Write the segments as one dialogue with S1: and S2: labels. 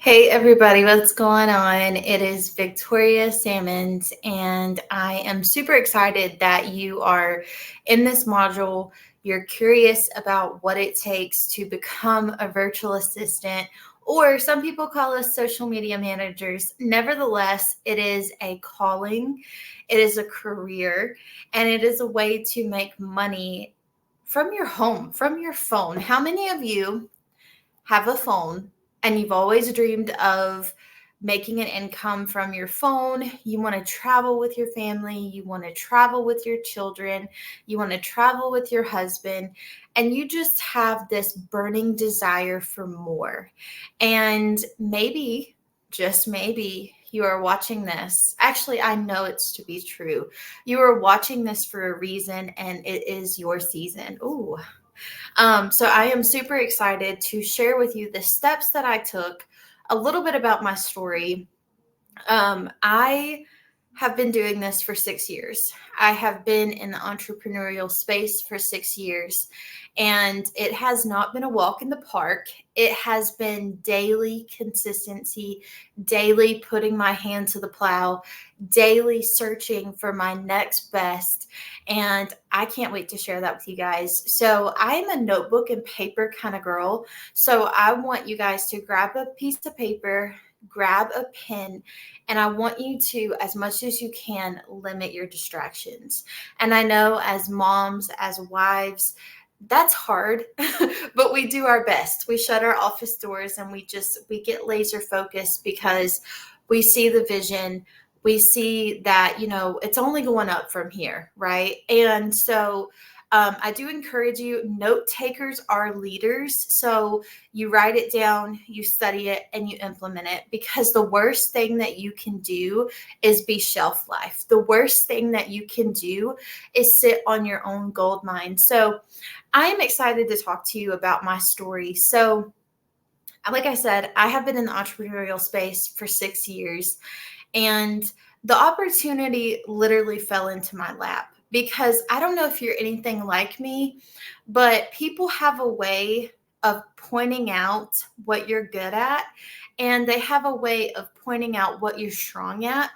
S1: Hey everybody, what's going on? It is Victoria Salmons, and I am super excited that you are in this module. You're curious about what it takes to become a virtual assistant, or some people call us social media managers. Nevertheless, it is a calling, it is a career, and it is a way to make money from your home, from your phone. How many of you have a phone and you've always dreamed of making an income from your phone? You want to travel with your family, you want to travel with your children, you want to travel with your husband, and you just have this burning desire for more. And maybe, just maybe, you are watching this. Actually, I know it's to be true. You are watching this for a reason, and it is your season. Ooh, so I am super excited to share with you the steps that I took, a little bit about my story. I have been doing this for 6 years. I have been in the entrepreneurial space for 6 years, and it has not been a walk in the park. It has been daily consistency, daily putting my hand to the plow, daily searching for my next best. And I can't wait to share that with you guys. So, I'm a notebook and paper kind of girl. So, I want you guys to grab a piece of paper, grab a pen, and I want you to, as much as you can, limit your distractions. And I know as moms, as wives, that's hard, but we do our best. We shut our office doors and we get laser focused because we see the vision. We see that, it's only going up from here, right? And so I do encourage you, note takers are leaders. So you write it down, you study it, and you implement it, because the worst thing that you can do is be shelf life. The worst thing that you can do is sit on your own gold mine. So I am excited to talk to you about my story. So, like I said, I have been in the entrepreneurial space for 6 years, and the opportunity literally fell into my lap, because I don't know if you're anything like me, but people have a way of pointing out what you're good at, and they have a way of pointing out what you're strong at.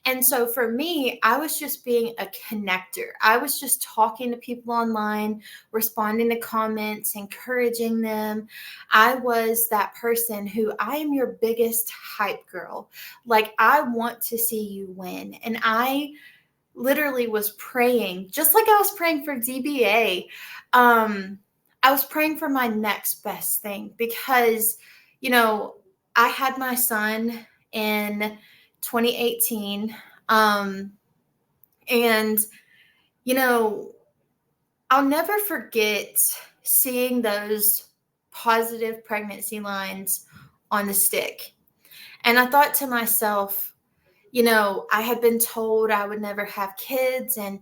S1: And so for me, I was just being a connector. I was just talking to people online, responding to comments, encouraging them. I was that person who, I am your biggest hype girl. Like, I want to see you win. And I literally was praying, just like I was praying for DBA. I was praying for my next best thing, because, you know, I had my son in 2018. And, you know, I'll never forget seeing those positive pregnancy lines on the stick. And I thought to myself, I had been told I would never have kids. And,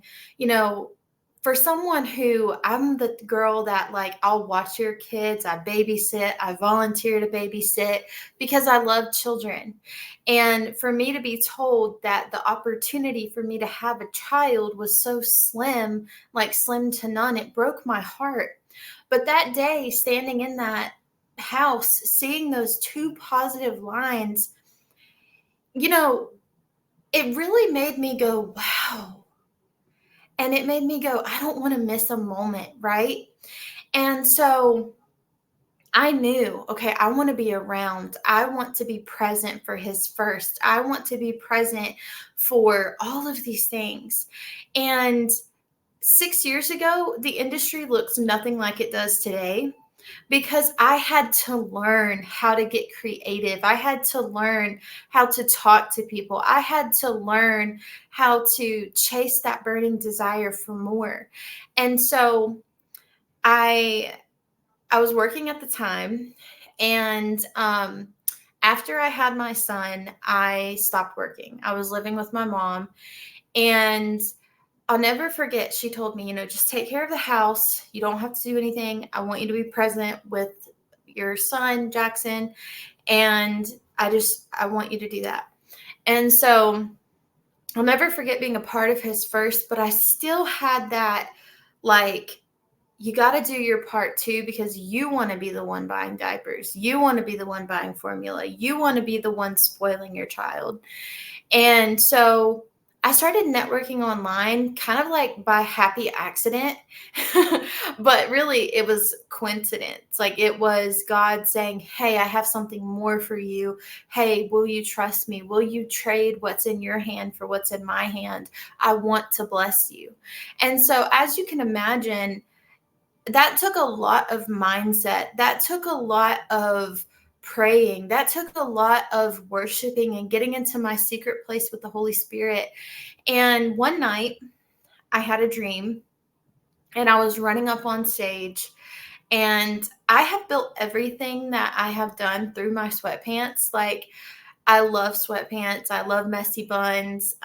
S1: for someone who, I'm the girl that, like, I'll watch your kids, I babysit, I volunteer to babysit because I love children. And for me to be told that the opportunity for me to have a child was so slim, like slim to none, it broke my heart. But that day, standing in that house, seeing those two positive lines, you know, it really made me go, wow. And it made me go, I don't want to miss a moment, right? And so I knew, okay, I want to be around. I want to be present for his first. I want to be present for all of these things. And 6 years ago, the industry looks nothing like it does today, because I had to learn how to get creative. I had to learn how to talk to people. I had to learn how to chase that burning desire for more. And so I I was working at the time, and after I had my son, I stopped working. I was living with my mom, and I'll never forget, she told me, just take care of the house. You don't have to do anything. I want you to be present with your son, Jackson. And I want you to do that. And so I'll never forget being a part of his first, but I still had that, like, you got to do your part too, because you want to be the one buying diapers. You want to be the one buying formula. You want to be the one spoiling your child. And so I started networking online kind of like by happy accident, but really it was coincidence. Like it was God saying, hey, I have something more for you. Hey, will you trust me? Will you trade what's in your hand for what's in my hand? I want to bless you. And so, as you can imagine, that took a lot of mindset. That took a lot of praying. That took a lot of worshiping and getting into my secret place with the Holy Spirit. And one night I had a dream and I was running up on stage, and I have built everything that I have done through my sweatpants. Like, I love sweatpants. I love messy buns.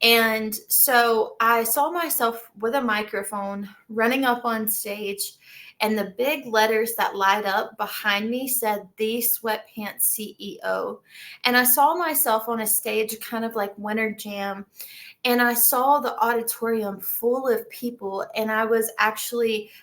S1: And so I saw myself with a microphone running up on stage, and the big letters that light up behind me said, "The Sweatpants CEO." And I saw myself on a stage, kind of like Winter Jam, and I saw the auditorium full of people. And I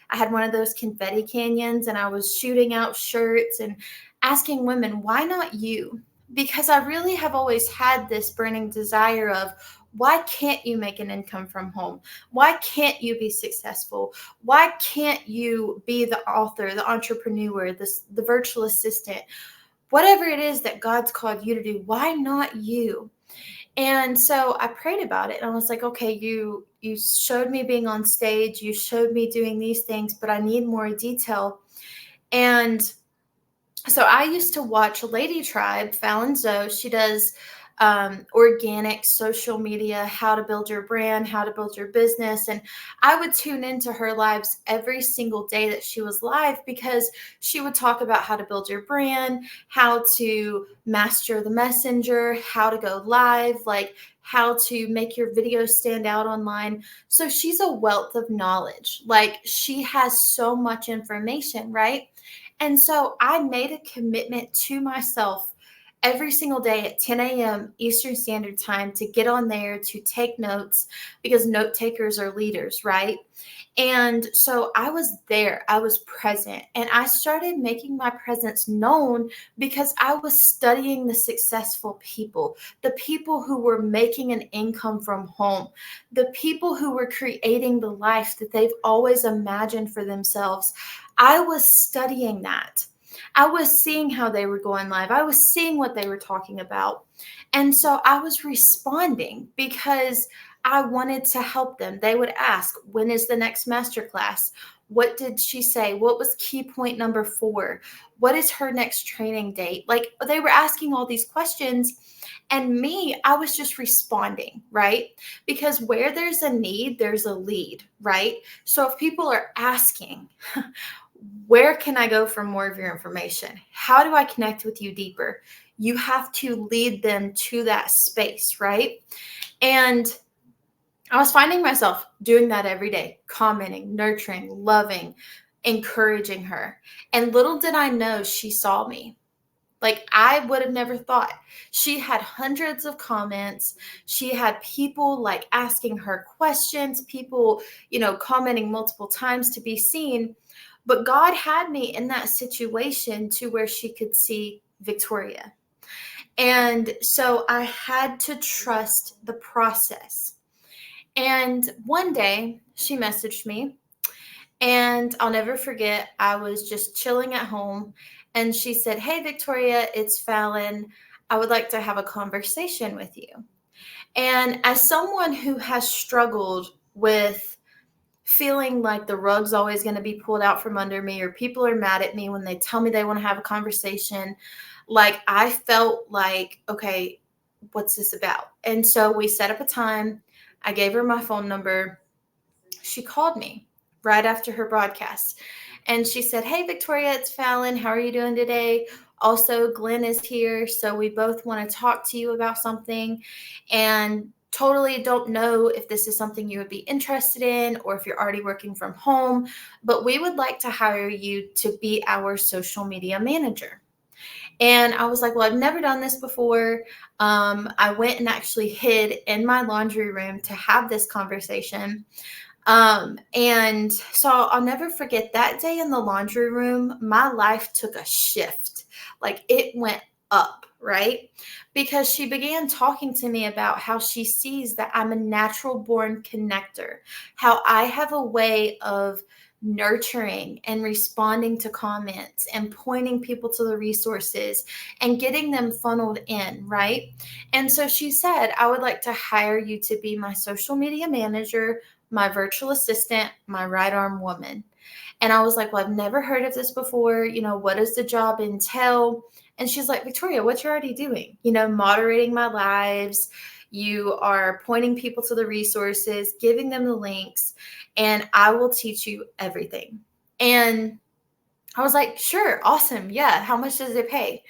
S1: had one of those confetti canyons, and I was shooting out shirts and asking women, why not you? Because I really have always had this burning desire of, why can't you make an income from home? Why can't you be successful? Why can't you be the author, the entrepreneur, the virtual assistant? Whatever it is that God's called you to do, why not you? And so I prayed about it, and I was like, okay, you showed me being on stage, you showed me doing these things, but I need more detail. And so I used to watch Lady Tribe, Fallon Zoe. She does organic social media, how to build your brand, how to build your business. And I would tune into her lives every single day that she was live, because she would talk about how to build your brand, how to master the messenger, how to go live, like how to make your videos stand out online. So she's a wealth of knowledge. Like, she has so much information, right? And so I made a commitment to myself every single day at 10 a.m. Eastern Standard Time to get on there to take notes, because note takers are leaders, right? And so I was there, I was present, and I started making my presence known because I was studying the successful people, the people who were making an income from home, the people who were creating the life that they've always imagined for themselves. I was studying that. I was seeing how they were going live. I was seeing what they were talking about. And so I was responding because I wanted to help them. They would ask, when is the next masterclass? What did she say? What was key point number 4? What is her next training date? Like, they were asking all these questions. And me, I was just responding, right? Because where there's a need, there's a lead, right? So if people are asking, where can I go for more of your information? How do I connect with you deeper? You have to lead them to that space, right? And I was finding myself doing that every day, commenting, nurturing, loving, encouraging her. And little did I know, she saw me. Like, I would have never thought. She had hundreds of comments. She had people like asking her questions, people, commenting multiple times to be seen. But God had me in that situation to where she could see Victoria. And so I had to trust the process. And one day she messaged me, and I'll never forget, I was just chilling at home, and she said, "Hey, Victoria, it's Fallon. I would like to have a conversation with you." And as someone who has struggled with feeling like the rug's always going to be pulled out from under me, or people are mad at me when they tell me they want to have a conversation, like, I felt like, okay, what's this about? And so we set up a time. I gave her my phone number. She called me right after her broadcast, and she said, "Hey, Victoria, it's Fallon. How are you doing today? Also, Glenn is here, so we both want to talk to you about something, and totally don't know if this is something you would be interested in, or if you're already working from home, but we would like to hire you to be our social media manager." And I was like, well, I've never done this before. I went and actually hid in my laundry room to have this conversation. And so I'll never forget that day in the laundry room, my life took a shift. Like it went up, right? Because she began talking to me about how she sees that I'm a natural born connector, how I have a way of nurturing and responding to comments and pointing people to the resources and getting them funneled in, right? And so she said, I would like to hire you to be my social media manager, my virtual assistant, my right arm woman. And I was like, well, I've never heard of this before. What does the job entail? And she's like, Victoria, what you're already doing, moderating my lives. You are pointing people to the resources, giving them the links, and I will teach you everything. And I was like, sure, awesome. Yeah. How much does it pay?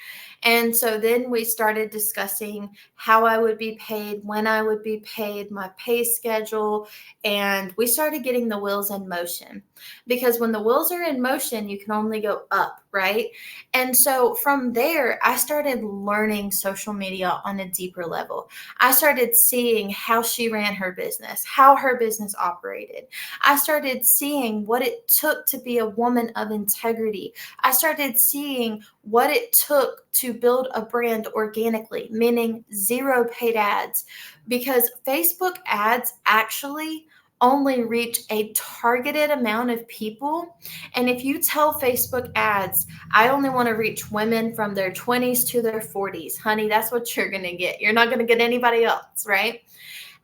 S1: And so then we started discussing how I would be paid, when I would be paid, my pay schedule, and we started getting the wheels in motion. Because when the wheels are in motion, you can only go up, right? And so from there, I started learning social media on a deeper level. I started seeing how she ran her business, how her business operated. I started seeing what it took to be a woman of integrity. I started seeing what it took to build a brand organically, meaning zero paid ads, because Facebook ads actually only reach a targeted amount of people. And if you tell Facebook ads, I only want to reach women from their 20s to their 40s, honey, that's what you're going to get. You're not going to get anybody else, right?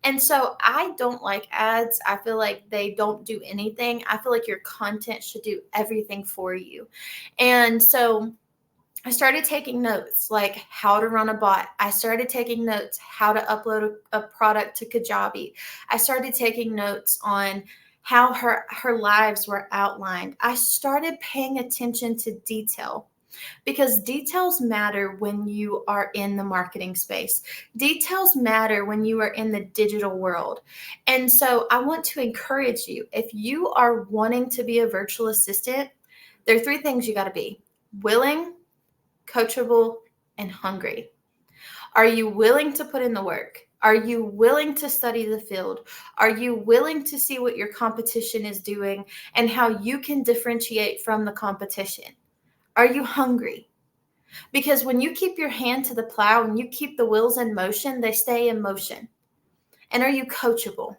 S1: And so I don't like ads. I feel like they don't do anything. I feel like your content should do everything for you. And so I started taking notes, like how to run a bot. I started taking notes how to upload a product to Kajabi. I started taking notes on how her lives were outlined. I started paying attention to detail, because details matter when you are in the marketing space. Details matter when you are in the digital world. And so I want to encourage you, if you are wanting to be a virtual assistant, there are three things you got to be: willing, coachable, and hungry. Are you willing to put in the work? Are you willing to study the field? Are you willing to see what your competition is doing and how you can differentiate from the competition? Are you hungry? Because when you keep your hand to the plow and you keep the wheels in motion, they stay in motion. And are you coachable?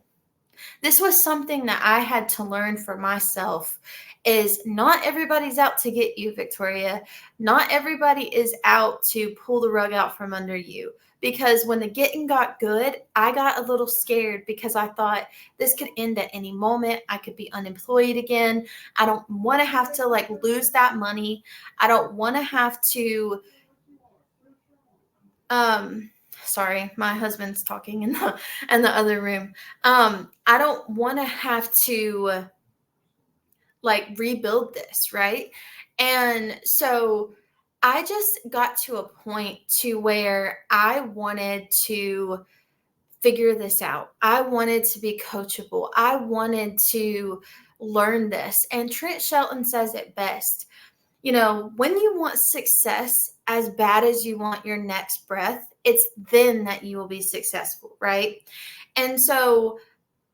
S1: This was something that I had to learn for myself, is not everybody's out to get you, Victoria. Not everybody is out to pull the rug out from under you. Because when the getting got good, I got a little scared, because I thought this could end at any moment. I could be unemployed again. I don't want to have to lose that money. I don't want to have to um sorry, my husband's talking in the other room. I don't want to have to rebuild this, right? And so I just got to a point to where I wanted to figure this out. I wanted to be coachable. I wanted to learn this. And Trent Shelton says it best. When you want success as bad as you want your next breath, it's then that you will be successful, right? And so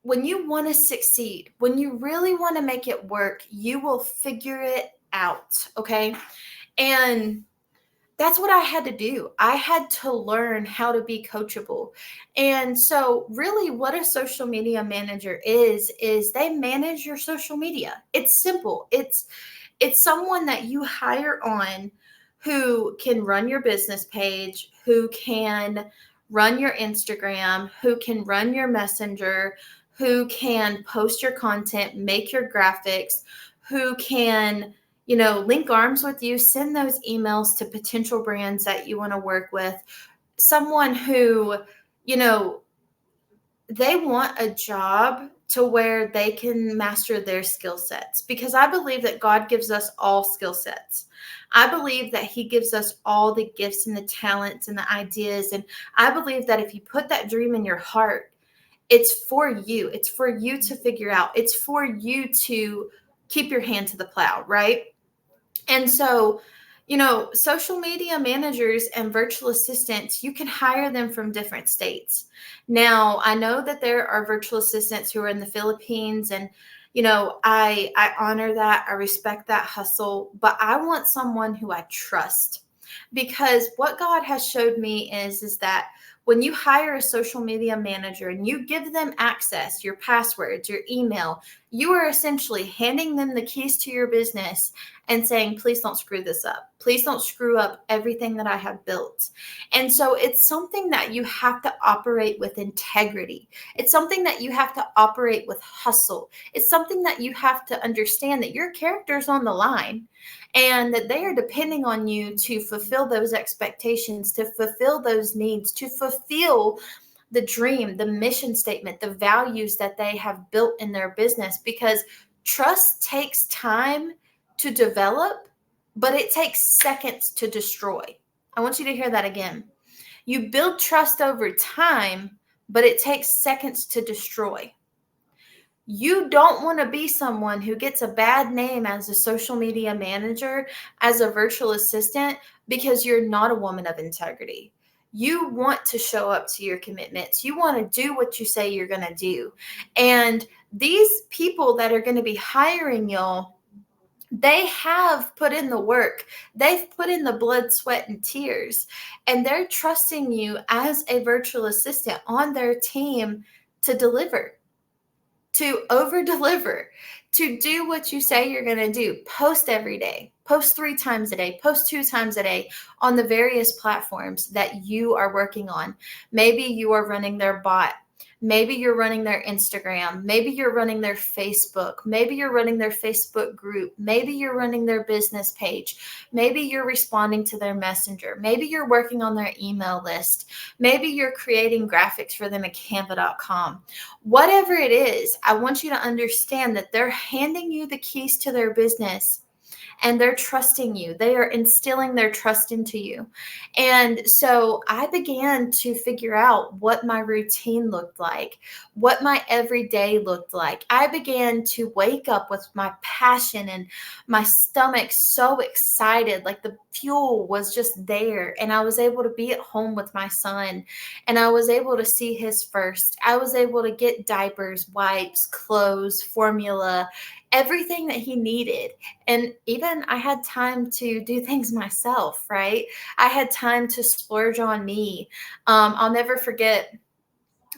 S1: when you want to succeed, when you really want to make it work, you will figure it out, okay? And that's what I had to do. I had to learn how to be coachable. And so really what a social media manager is they manage your social media. It's simple. It's someone that you hire on who can run your business page, who can run your Instagram, who can run your Messenger, who can post your content, make your graphics, who can, link arms with you, send those emails to potential brands that you want to work with. Someone who, you know, they want a job to where they can master their skill sets, because I believe that God gives us all skill sets. I believe that he gives us all the gifts and the talents and the ideas. And I believe that if you put that dream in your heart, it's for you. It's for you to figure out. It's for you to keep your hand to the plow, right? And so, Social media managers and virtual assistants, you can hire them from different states. Now, I know that there are virtual assistants who are in the Philippines, and I honor that. I respect that hustle, but I want someone who I trust. Because what God has showed me is that when you hire a social media manager and you give them access, your passwords, your email, you are essentially handing them the keys to your business and saying, please don't screw this up. Please don't screw up everything that I have built. And so it's something that you have to operate with integrity. It's something that you have to operate with hustle. It's something that you have to understand that your character's on the line and that they are depending on you to fulfill those expectations, to fulfill those needs, to fulfill the dream, the mission statement, the values that they have built in their business, because trust takes time to develop, but it takes seconds to destroy. I want you to hear that again. You build trust over time, but it takes seconds to destroy. You don't want to be someone who gets a bad name as a social media manager, as a virtual assistant, because you're not a woman of integrity. You want to show up to your commitments. You want to do what you say you're going to do. And these people that are going to be hiring y'all, they have put in the work. They've put in the blood, sweat, and tears. And they're trusting you as a virtual assistant on their team to deliver, to over deliver, to do what you say you're going to do. Post every day, post 3 times a day, post 2 times a day on the various platforms that you are working on. Maybe you are running their bot. Maybe you're running their Instagram. Maybe you're running their Facebook. Maybe you're running their Facebook group. Maybe you're running their business page. Maybe you're responding to their messenger. Maybe you're working on their email list. Maybe you're creating graphics for them at canva.com. Whatever it is, I want you to understand that they're handing you the keys to their business and they're trusting you. They are instilling their trust into you. And so I began to figure out what my routine looked like, what my everyday looked like. I began to wake up with my passion and my stomach so excited, like the fuel was just there. And I was able to be at home with my son and I was able to see his first. I was able to get diapers, wipes, clothes, formula, everything that he needed. And even I had time to do things myself, right? I had time to splurge on me. I'll never forget,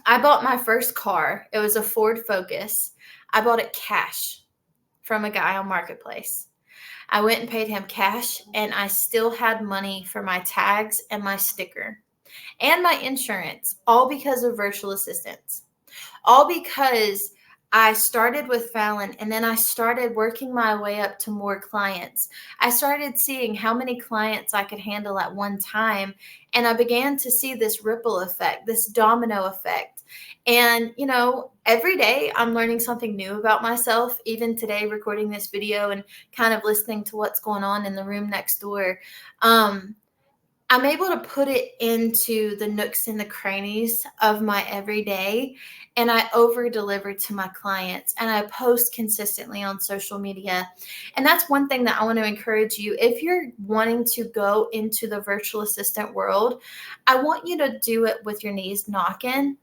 S1: I bought my first car. It was a Ford Focus. I bought it cash from a guy on Marketplace. I went and paid him cash, and I still had money for my tags and my sticker and my insurance, all because of virtual assistants. All because I started with Fallon and then I started working my way up to more clients. I started seeing how many clients I could handle at one time. And I began to see this ripple effect, this domino effect. And, every day I'm learning something new about myself, even today, recording this video and kind of listening to what's going on in the room next door. I'm able to put it into the nooks and the crannies of my everyday, and I over deliver to my clients, and I post consistently on social media. And that's one thing that I want to encourage you. If you're wanting to go into the virtual assistant world, I want you to do it with your knees knocking,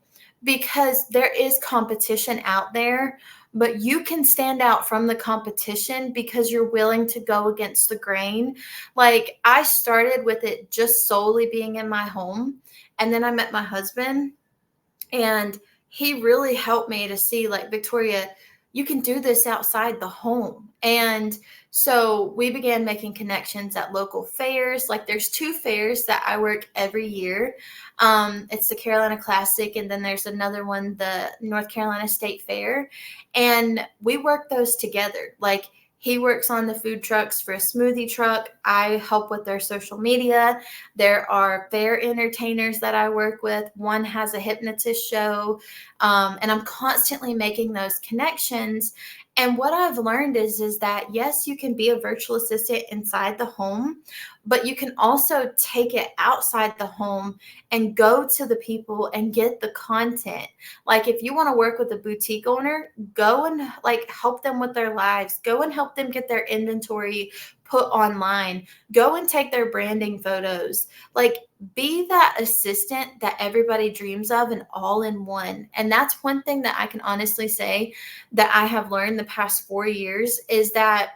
S1: because there is competition out there, but you can stand out from the competition because you're willing to go against the grain. Like, I started with it just solely being in my home, and then I met my husband, and he really helped me to see, like, Victoria, you can do this outside the home. And so we began making connections at local fairs. Like, there's 2 fairs that I work every year. It's the Carolina Classic, and then there's another one, the North Carolina State Fair. And we work those together. Like, he works on the food trucks for a smoothie truck. I help with their social media. There are fair entertainers that I work with. One has a hypnotist show. And I'm constantly making those connections. And what I've learned is that, yes, you can be a virtual assistant inside the home, but you can also take it outside the home and go to the people and get the content. Like, if you want to work with a boutique owner, go and help them with their lives. Go and help them get their inventory put online. Go and take their branding photos. Like, be that assistant that everybody dreams of and all in one. And that's one thing that I can honestly say that I have learned the past 4 years is that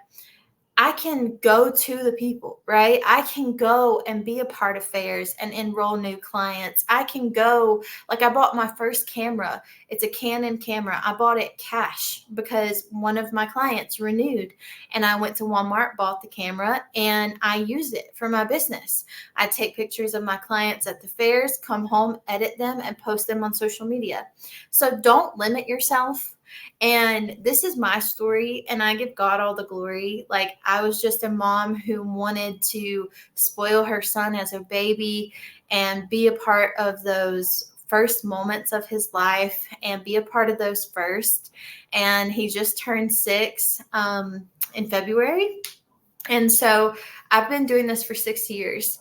S1: I can go to the people, right? I can go and be a part of fairs and enroll new clients. I can go, like I bought my first camera. It's a Canon camera. I bought it cash because one of my clients renewed, and I went to Walmart, bought the camera, and I use it for my business. I take pictures of my clients at the fairs, come home, edit them, and post them on social media. So don't limit yourself. And this is my story, and I give God all the glory. Like, I was just a mom who wanted to spoil her son as a baby and be a part of those first moments of his life and be a part of those first. And he just turned 6 in February. And so I've been doing this for 6 years.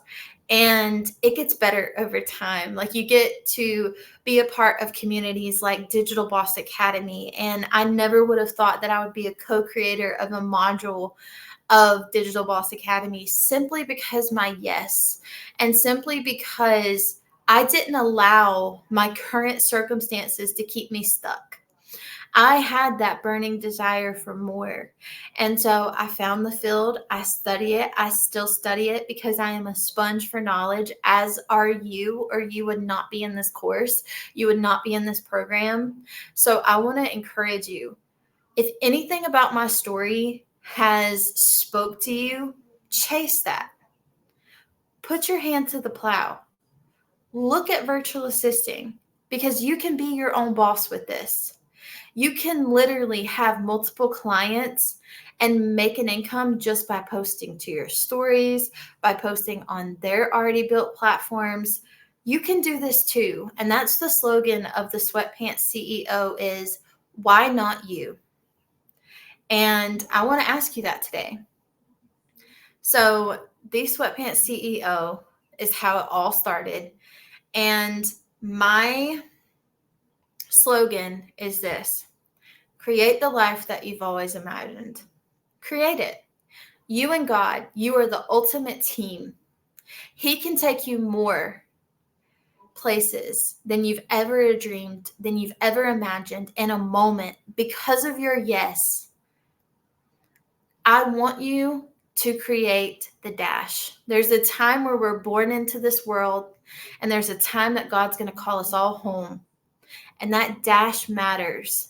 S1: And it gets better over time. Like, you get to be a part of communities like Digital Boss Academy. And I never would have thought that I would be a co-creator of a module of Digital Boss Academy, simply because my yes, and simply because I didn't allow my current circumstances to keep me stuck. I had that burning desire for more. And so I found the field. I study it. I still study it because I am a sponge for knowledge, as are you, or you would not be in this course. You would not be in this program. So I want to encourage you. If anything about my story has spoke to you, chase that. Put your hand to the plow. Look at virtual assisting, because you can be your own boss with this. You can literally have multiple clients and make an income just by posting to your stories, by posting on their already built platforms. You can do this too. And that's the slogan of the Sweatpants CEO is, why not you? And I want to ask you that today. So the Sweatpants CEO is how it all started. And my slogan is this: create the life that you've always imagined. Create it. You and God, you are the ultimate team. He can take you more places than you've ever dreamed, than you've ever imagined in a moment because of your yes. I want you to create the dash. There's a time where we're born into this world, and there's a time that God's going to call us all home. And that dash matters.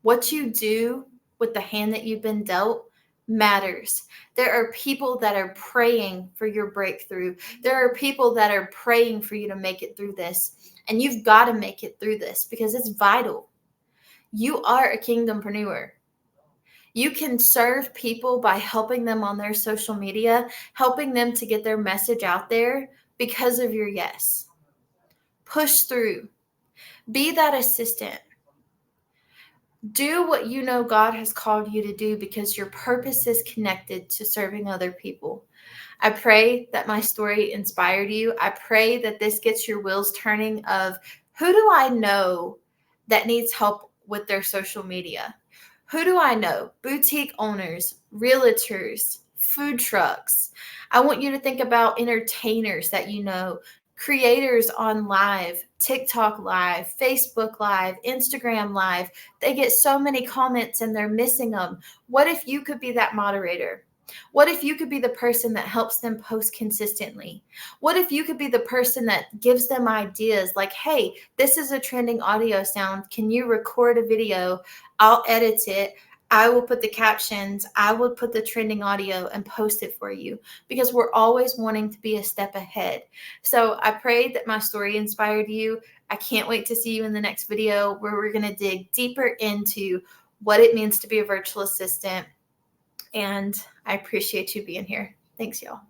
S1: What you do with the hand that you've been dealt matters. There are people that are praying for your breakthrough. There are people that are praying for you to make it through this. And you've got to make it through this because it's vital. You are a kingdompreneur. You can serve people by helping them on their social media, helping them to get their message out there because of your yes. Push through. Be that assistant. Do what you know God has called you to do because your purpose is connected to serving other people. I pray that my story inspired you. I pray that this gets your wheels turning of, who do I know that needs help with their social media? Who do I know? Boutique owners, realtors, food trucks. I want you to think about entertainers that you know, creators on live, TikTok live, Facebook live, Instagram live. They get so many comments and they're missing them. What if you could be that moderator? What if you could be the person that helps them post consistently? What if you could be the person that gives them ideas like, hey, this is a trending audio sound. Can you record a video? I'll edit it. I will put the captions. I will put the trending audio and post it for you, because we're always wanting to be a step ahead. So I pray that my story inspired you. I can't wait to see you in the next video where we're going to dig deeper into what it means to be a virtual assistant. And I appreciate you being here. Thanks, y'all.